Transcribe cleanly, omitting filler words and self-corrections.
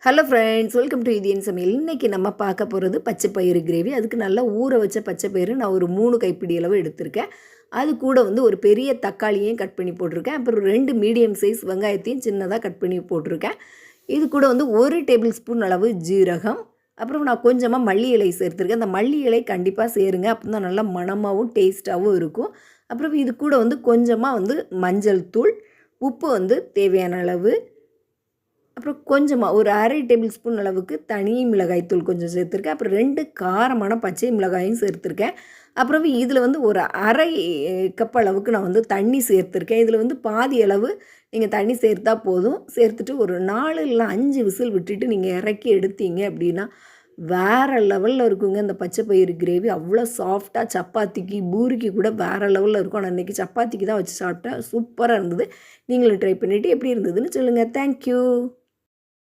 Hello friends, welcome to இது என் சமையல். இன்றைக்கி நம்ம பார்க்க போகிறது பச்சை பயிறு கிரேவி. அதுக்கு நல்லா ஊற வச்ச பச்சை பயிறு நான் ஒரு 3 கைப்பிடி அளவு எடுத்திருக்கேன். அது கூட வந்து ஒரு பெரிய தக்காளியையும் கட் பண்ணி போட்டிருக்கேன். அப்புறம் 2 மீடியம் சைஸ் வெங்காயத்தையும் சின்னதாக கட் பண்ணி போட்டிருக்கேன். இது கூட வந்து 1 டேபிள் ஸ்பூன் அளவு ஜீரகம், அப்புறம் நான் கொஞ்சமாக மல்லி இலை சேர்த்துருக்கேன். அந்த மல்லி இலை கண்டிப்பாக சேருங்க, அப்போ தான் நல்லா மணமாகவும் டேஸ்ட்டாகவும் இருக்கும். அப்புறம் இது கூட வந்து கொஞ்சமாக வந்து மஞ்சள் தூள், உப்பு வந்து தேவையான அளவு, அப்புறம் கொஞ்சமாக ஒரு அரை டேபிள் ஸ்பூன் அளவுக்கு தனி மிளகாய்த்தூள் கொஞ்சம் சேர்த்துருக்கேன். அப்புறம் 2 காரமான பச்சை மிளகாயும் சேர்த்துருக்கேன். அப்புறம் இதில் வந்து ஒரு அரை கப் அளவுக்கு நான் வந்து தண்ணி சேர்த்துருக்கேன். இதில் வந்து பாதி அளவு நீங்கள் தண்ணி சேர்த்தா போதும். சேர்த்துட்டு ஒரு 4 இல்லை 5 விசில் விட்டுட்டு நீங்கள் இறக்கி எடுத்தீங்க அப்படின்னா வேறு லெவலில் இருக்குங்க. இந்த பச்சை பயிறு கிரேவி அவ்வளோ சாஃப்டாக சப்பாத்திக்கு பூரிக்கு கூட வேறு லெவலில் இருக்கும். ஆனால் இன்றைக்கி சப்பாத்திக்கு தான் வச்சு சாப்பிட்டேன். சூப்பராக இருந்தது. நீங்களும் ட்ரை பண்ணிவிட்டு எப்படி இருந்ததுன்னு சொல்லுங்கள். தேங்க்யூ.